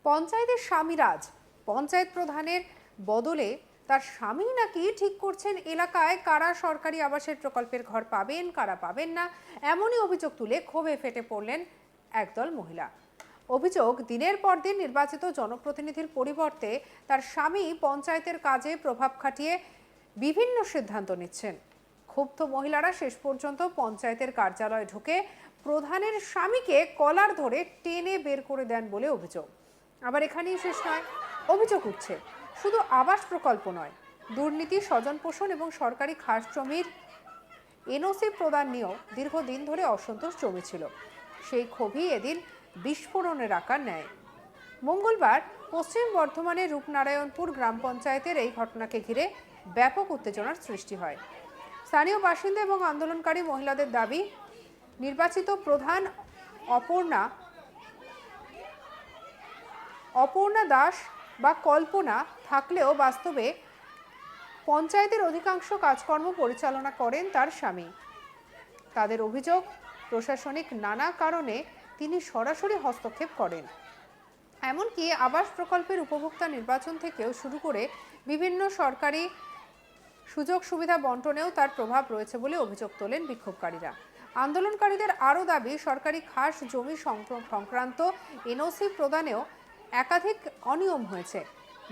পঞ্চায়েতের স্বামীরাজ পঞ্চায়েত প্রধানের বদলে তার স্বামী নাকি ঠিক করছেন এলাকায় কারা সরকারি আবাসের প্রকল্পের ঘর পাবেন, কারা পাবেন না। এমনই অভিযোগ তুলে ক্ষোভে ফেটে পড়লেন একদল মহিলা। অভিযোগ, দিনের পর দিন নির্বাচিত জনপ্রতিনিধির পরিবর্তে তার স্বামী পঞ্চায়েতের কাজে প্রভাব খাটিয়ে বিভিন্ন সিদ্ধান্ত নিচ্ছেন। ক্ষুব্ধ মহিলারা শেষ পর্যন্ত পঞ্চায়েতের কার্যালয়ে ঢুকে প্রধানের স্বামীকে কলার ধরে টেনে বের করে দেন বলে অভিযোগ। আবার এখানেই শেষ নয়, অভিযোগ উঠছে শুধু আবাস প্রকল্প নয়, দুর্নীতি, স্বজন পোষণ এবং সরকারি খাস জমির এনওসি প্রদান নিয়েও দীর্ঘদিন ধরে অসন্তোষ জমেছিল। সেই ক্ষোভই এদিন বিস্ফোরণের আকার নেয়। মঙ্গলবার পশ্চিম বর্ধমানের রূপনারায়ণপুর গ্রাম পঞ্চায়েতের এই ঘটনাকে ঘিরে ব্যাপক উত্তেজনার সৃষ্টি হয়। স্থানীয় বাসিন্দা এবং আন্দোলনকারী মহিলাদের দাবি, নির্বাচিত প্রধান অপর্ণা দাস বা কল্পনা থাকলেও বাস্তবে পঞ্চায়েতের অধিকাংশ কাজকর্ম পরিচালনা করেন তার স্বামী। তাদের অভিযোগ, প্রশাসনিক নানা কারণে তিনি সরাসরি হস্তক্ষেপ করেন। এমনকি আবাস প্রকল্পের উপভোক্তা নির্বাচন থেকেও শুরু করে বিভিন্ন সরকারি সুযোগ সুবিধা বন্টনেও তার প্রভাব রয়েছে বলে অভিযোগ তোলেন বিক্ষোভকারীরা। আন্দোলনকারীদের আরও দাবি, সরকারি খাস জমি সংক্রান্ত এনওসি প্রদানেও একাধিক অনিয়ম হয়েছে।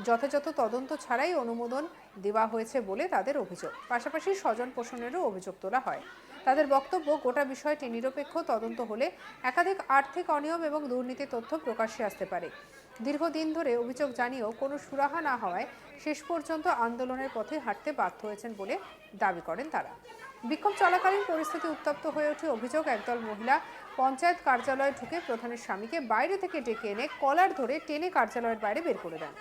যথাযথ তদন্ত ছাড়াই অনুমোদন দেওয়া হয়েছে বলে তাদের অভিযোগ। পাশাপাশি স্বজন পোষণেরও অভিযোগ তোলা হয়। তাদের বক্তব্য, গোটা বিষয়টি নিরপেক্ষ তদন্ত হলে একাধিক আর্থিক অনিয়ম এবং দুর্নীতির তথ্য প্রকাশ্যে আসতে পারে। দীর্ঘদিন ধরে অভিযোগ জানিয়েও কোনো সুরাহা না হওয়ায় শেষ পর্যন্ত আন্দোলনের পথে হাঁটতে বাধ্য হয়েছেন বলে দাবি করেন তারা। বিক্ষোভ চলাকালীন পরিস্থিতি উত্তপ্ত হয়ে ওঠে। অভিযোগ, একদল মহিলা পঞ্চায়েত কার্যালয়ে ঢুকে প্রধানের স্বামীকে বাইরে থেকে ডেকে এনে কলার ধরে টেনে কার্যালয়ের বাইরে বের করে দেন।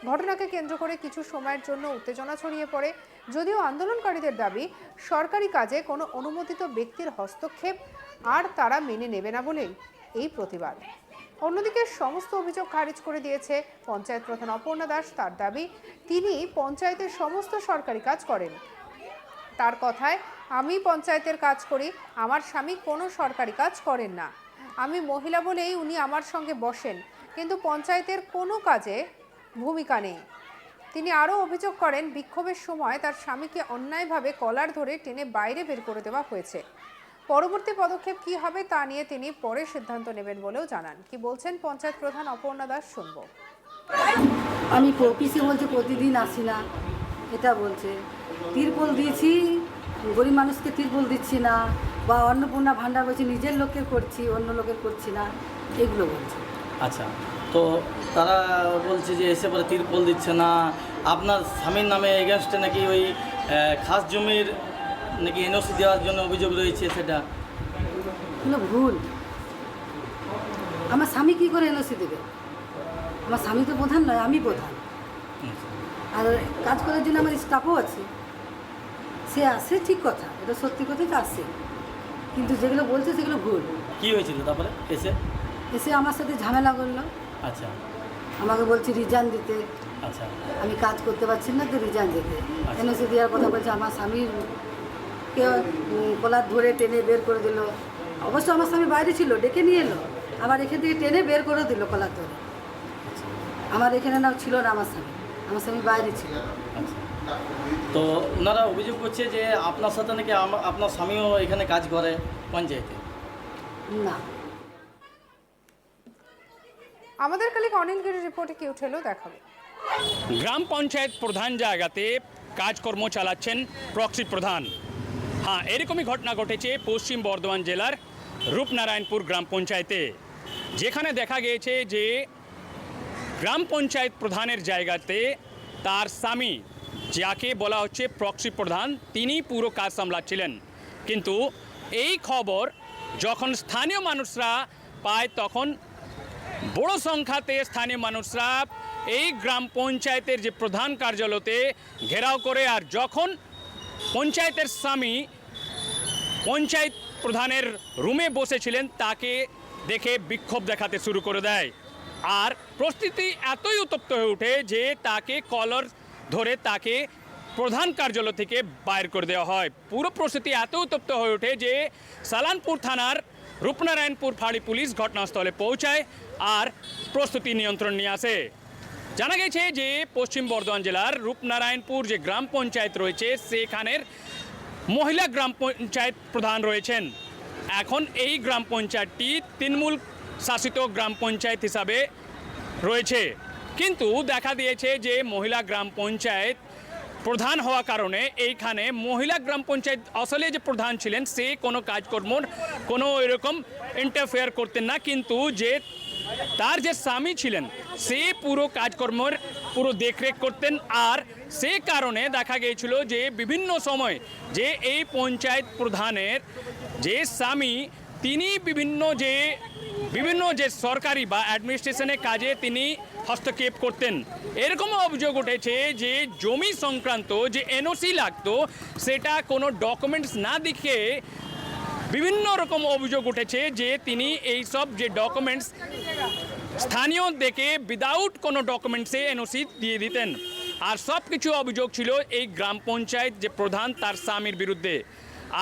ঘটনাকে কেন্দ্র করে কিছু সময়ের জন্য উত্তেজনা ছড়িয়ে পড়ে। যদিও আন্দোলনকারীদের দাবি, সরকারি কাজে কোনো অনুমোদিত ব্যক্তির হস্তক্ষেপ আর তারা মেনে নেবে না বলেই এই প্রতিবাদ। অন্যদিকে সমস্ত অভিযোগ খারিজ করে দিয়েছে পঞ্চায়েত প্রধান অপর্ণা দাস। তার দাবি, তিনি পঞ্চায়েতের সমস্ত সরকারি কাজ করেন। তার কথায়, আমি পঞ্চায়েতের কাজ করি, আমার স্বামী কোনো সরকারি কাজ করেন না। আমি মহিলা বলেই উনি আমার সঙ্গে বসেন, কিন্তু পঞ্চায়েতের কোনো কাজে ভূমিকা নেই। তিনি আরও অভিযোগ করেন, বিক্ষোভের সময় তার স্বামীকে অন্যায়ভাবে কলার ধরে টেনে বাইরে বের করে দেওয়া হয়েছে। পরবর্তী পদক্ষেপ কি হবে তা নিয়ে তিনি পরে সিদ্ধান্ত নেবেন বলেও জানান। কি বলছেন পঞ্চায়েত প্রধান অপর্ণা দাস, শুনব। আমি অফিসে বলছে প্রতিদিন আসি না, এটা বলছে। তিরপল দিয়েছি, গরিব মানুষকে তিরপল দিচ্ছি না, বা অন্নপূর্ণা ভাণ্ডার বলছি নিজের লোককে করছি, অন্য লোকের করছি না, এগুলো বলছে। আচ্ছা, তো তারা বলছে যে এসে পরে তিরপল দিচ্ছে না, আপনার স্বামীর নামে এগেনস্টে নাকি ওই খাস জমির নাকি এনওসি দেওয়ার জন্য অভিযোগ রয়েছে, সেটা এগুলো ভুল। আমার স্বামী কী করে এনওসি দেবে? আমার স্বামী তো প্রধান নয়, আমি প্রধান। আর কাজ করার জন্য আমার স্টাফও আছে, সে আসে, ঠিক কথা, এটা সত্যি কথাই আসে, কিন্তু যেগুলো বলছে সেগুলো ভুল। কি হয়েছিল তারপরে এসে আমার সাথে ঝামেলা করলো। আচ্ছা, আমাকে বলছে রিজাইন দিতে। আচ্ছা, আমি কাজ করতে পারছি না, তো রিজাইন দিতে। এনওসি দেওয়ার কথা বলছে। আমার স্বামীকে কলার ধরে টেনে বের করে দিল। অবশ্য আমার স্বামী বাইরে ছিল, ডেকে নিয়ে এলো, আবার এখান থেকে টেনে বের করে দিল কলার ধরে। আমার এখানে না ছিল না আমার স্বামী বাইরে ছিল। আচ্ছা, তো ওনারা অভিযোগ করছে যে আপনার সাথে নাকি আপনার স্বামীও এখানে কাজ করে পঞ্চায়েতে। না, আমাদের কালিক অনিলগিরির রিপোর্টে কি উঠেলো দেখাবো। গ্রাম পঞ্চায়েত প্রধান জায়গাতে কাজকর্ম চালাচ্ছেন প্রক্সি প্রধান। হ্যাঁ, এরকমই ঘটনা ঘটেছে পশ্চিম বর্ধমান জেলার রূপনারায়ণপুর গ্রাম পঞ্চায়েতে, যেখানে দেখা গিয়েছে যে গ্রাম পঞ্চায়েত প্রধানের জায়গাতে তার স্বামী, যাকে বলা হচ্ছে প্রক্সি প্রধান, তিনি পুরো কাজ সামলাচ্ছিলেন। কিন্তু এই খবর যখন স্থানীয় মানুষরা পায়, তখন বড় সংখ্যাতে স্থানীয় মানুষরা এই গ্রাম পঞ্চায়েতের যে প্রধান কার্যালয়তে ঘেরাও করে। আর যখন পঞ্চায়েতের স্বামী পঞ্চায়েত প্রধানের রুমে বসেছিলেন, তাকে দেখে বিক্ষোভ দেখাতে শুরু করে দেয়। আর পরিস্থিতি এতই উত্তপ্ত হয়ে ওঠে যে তাকে কলার ধরে তাকে প্রধান কার্যালয় থেকে বাইর করে দেওয়া হয়। পুরো পরিস্থিতি এত উত্তপ্ত হয়ে ওঠে যে সালানপুর থানার রূপনারায়ণপুর ফাঁড়ি পুলিশ ঘটনাস্থলে পৌঁছায় আর প্রস্তুতি নিয়ন্ত্রণ নিয়ে আসে। জানা গেছে যে পশ্চিম বর্ধমান জেলার রূপনারায়ণপুর যে গ্রাম পঞ্চায়েত রয়েছে সেখানের মহিলা গ্রাম পঞ্চায়েত প্রধান রয়েছেন। এখন এই গ্রাম পঞ্চায়েতটি তৃণমূল শাসিত গ্রাম পঞ্চায়েত হিসাবে রয়েছে, কিন্তু দেখা দিয়েছে যে মহিলা গ্রাম পঞ্চায়েত প্রধান হওয়া কারণে এইখানে মহিলা গ্রাম পঞ্চায়েত আসলে যে প্রধান ছিলেন সে কোনো কাজকর্মর কোনো এরকম ইন্টারফেয়ার করতেন না, কিন্তু যে তার যে স্বামী ছিলেন সে পুরো কাজকর্মের পুরো দেখরেখ করতেন। আর সে কারণে দেখা গিয়েছিল যে বিভিন্ন সময় যে এই পঞ্চায়েত প্রধানের যে স্বামী তিনি বিভিন্ন যে সরকারি বা অ্যাডমিনিস্ট্রেশনের কাজে তিনি হস্তক্ষেপ করতেন। এরকম অভিযোগ উঠেছে যে জমি সংক্রান্ত যে এনওসি লাগতো সেটা কোনো ডকুমেন্টস না দেখে বিভিন্ন রকম অভিযোগ উঠেছে যে তিনি এই সব যে ডকুমেন্টস স্থানীয় দেখে উইদাউট কোনো ডকুমেন্টসে এনওসি দিয়ে দিতেন। আর সব কিছু অভিযোগ ছিল এই গ্রাম পঞ্চায়েত যে প্রধান তার স্বামীর বিরুদ্ধে।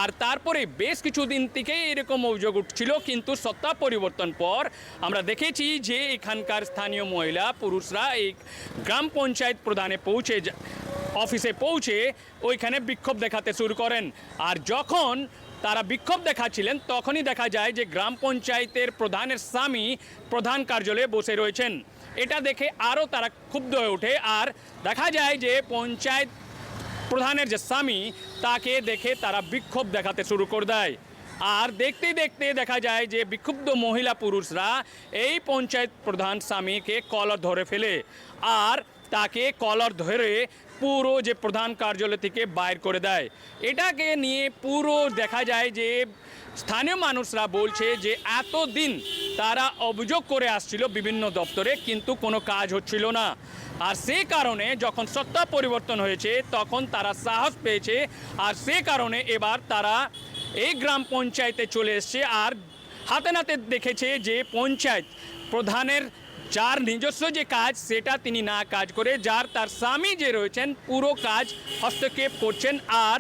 আর তারপরে বেশ কিছুদিন থেকেই এরকম অভিযোগ উঠছিল, কিন্তু সত্তা পরিবর্তন পর আমরা দেখেছি যে এখানকার স্থানীয় মহিলা পুরুষরা এই গ্রাম পঞ্চায়েত প্রধানে অফিসে পৌঁছে ওইখানে বিক্ষোভ দেখাতে শুরু করেন। আর যখন তারা বিক্ষোভ দেখাচ্ছিলেন তখনই দেখা যায় যে গ্রাম পঞ্চায়েতের প্রধানের স্বামী প্রধান কার্যালয়ে বসে রয়েছেন। এটা দেখে আরও তারা ক্ষুব্ধ হয়ে ওঠে আর দেখা যায় যে পঞ্চায়েত প্রধানের যে স্বামী তাকে দেখে তারা বিক্ষোভ দেখাতে শুরু করে দেয়। আর দেখতে দেখতে দেখা যায় যে বিক্ষুব্ধ মহিলা পুরুষরা এই পঞ্চায়েত প্রধান স্বামীকে কলার ধরে ফেলে আর তাকে কলার ধরে পুরো যে প্রধান কার্যালয় থেকে বাইর করে দেয়। এটাকে নিয়ে পুরো দেখা যায় যে স্থানীয় মানুষরা বলছে যে এতদিন তারা অভিযোগ করে আসছিল বিভিন্ন দপ্তরে, কিন্তু কোনো কাজ হচ্ছিল না। আর সে কারণে যখন সত্তা পরিবর্তন হয়েছে তখন তারা সাহস পেয়েছে আর সে কারণে এবার তারা এই গ্রাম পঞ্চায়েতে চলে এসছে আর হাতে নাতে দেখেছে যে পঞ্চায়েত প্রধানের যার নিজস্ব যে কাজ সেটা তিনি না কাজ করে তার স্বামী যে রয়েছেন পুরো কাজ হস্তক্ষেপ করছেন। আর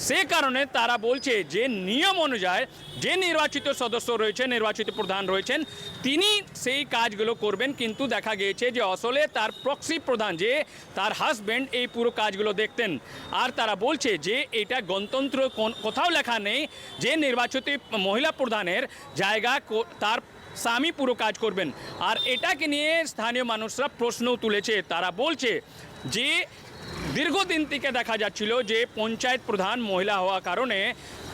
সে কারণে তারা বলছে যে নিয়ম অনুযায়ী যে নির্বাচিত সদস্য রয়েছেন, নির্বাচিত প্রধান রয়েছেন, তিনি সেই কাজগুলো করবেন, কিন্তু দেখা গিয়েছে যে আসলে তার প্রক্সি প্রধান যে তার হাজব্যান্ড এই পুরো কাজগুলো দেখতেন। আর তারা বলছে যে এটা গণতন্ত্র কোথাও লেখা নেই যে নির্বাচিত মহিলা প্রধানের জায়গা তার স্বামী পুরো কাজ করবেন। আর এটাকে নিয়ে স্থানীয় মানুষরা প্রশ্নও তুলেছে। তারা বলছে যে দীর্ঘদিন থেকে দেখা যাচ্ছিল যে পঞ্চায়েত প্রধান মহিলা হওয়া কারণে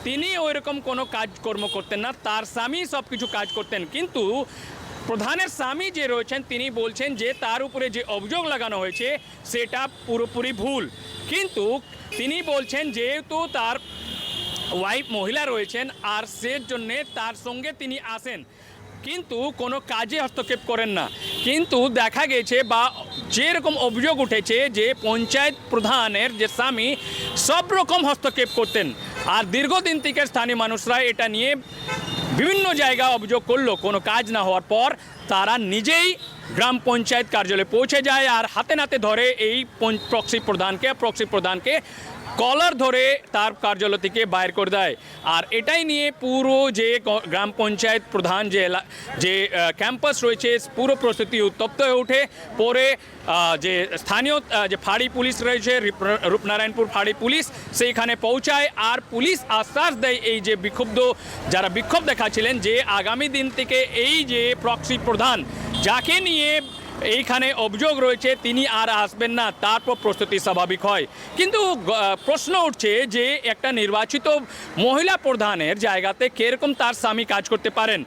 তিনি ওইরকম কোনো কাজকর্ম করতেন না, তার স্বামী সব কিছু কাজ করতেন। কিন্তু প্রধানের স্বামী যে রয়েছেন তিনি বলছেন যে তার উপরে যে অভিযোগ লাগানো হয়েছে সেটা পুরোপুরি ভুল। কিন্তু তিনি বলছেন যেহেতু তার ওয়াইফ মহিলা রয়েছেন আর সেই জন্যে তার সঙ্গে তিনি আসেন, কিন্তু কোনো কাজে হস্তক্ষেপ করেন না। কিন্তু দেখা গেছে বা যেরকম অভিযোগ উঠেছে যে পঞ্চায়েত প্রধানের যে স্বামী সব রকম হস্তক্ষেপ করতেন। আর দীর্ঘদিন থেকে স্থানীয় মানুষরা এটা নিয়ে বিভিন্ন জায়গায় অভিযোগ করলো, কোনো কাজ না হওয়ার পর তারা নিজেই গ্রাম পঞ্চায়েত কার্যালয়ে পৌঁছে যায় আর হাতে নাতে ধরে এই প্রক্সি প্রধানকে কলার ধরে তার কার্যালয় থেকে বাইর করে দেয়। আর এটাই নিয়ে পুরো যে গ্রাম পঞ্চায়েত প্রধান যে ক্যাম্পাস রয়েছে পুরো প্রস্তুতি উত্তপ্ত হয়ে ওঠে। পরে যে স্থানীয় যে ফাঁড়ি পুলিশ রয়েছে রূপনারায়ণপুর ফাঁড়ি পুলিশ সেইখানে পৌঁছায় আর পুলিশ আশ্বাস দেয় এই যে যারা বিক্ষোভ দেখাচ্ছিলেন যে আগামী দিন থেকে এই যে প্রক্সি প্রধান যাকে নিয়ে এইখানে অভিযোগ রয়েছে তিনি আর আসবেন না, তারপর প্রস্তুতি স্বাভাবিক হয়। কিন্তু প্রশ্ন উঠছে যে একটা নির্বাচিত মহিলা প্রধানের জায়গাতে কিরকম তার স্বামী কাজ করতে পারেন।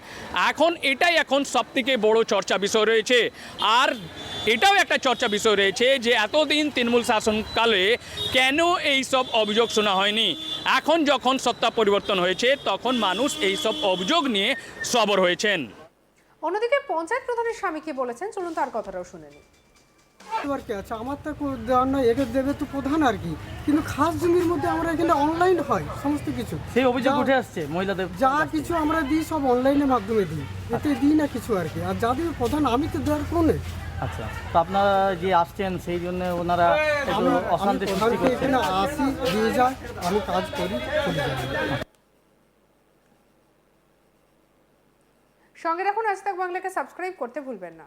এটাই এখন সবথেকে বড় চর্চা বিষয় রয়েছে। আর এটাও একটা চর্চা বিষয় রয়েছে যে এতদিন তৃণমূল শাসনকালে কেন এই সব অভিযোগ শোনা হয়নি। এখন যখন সত্তা পরিবর্তন হয়েছে তখন মানুষ এই সব অভিযোগ নিয়ে সবর হয়েছেন। অন্যদিকে পঞ্চায়েত প্রধানের স্বামী কি বলেছেন চলুন তার কথাটাও শুনে নিই। আর কি আছে আমার তো দেওয়ার নয়, একে দেবে তো প্রধান আর কি, কিন্তু খাস জমির মধ্যে আমরা এখানে অনলাইন হয় সমস্ত কিছু, সেই অভিযোগ উঠে আসছে মহিলাদের যা কিছু আমরা দিই সব অনলাইনের মাধ্যমে দিই, এতে দিই না কিছু আর কি। আর যাদের প্রধান আমি তো দেওয়ার কোনো। আচ্ছা, তো আপনারা যে আসছেন সেই জন্য ওনারা একটু অশান্তি সৃষ্টি করছেন। এখানে আসি দিয়ে যায়, আমি কাজ করি চলে যাই। সঙ্গে রাখুন আজ তাক বাংলাকে সাবস্ক্রাইব করতে ভুলবেন না।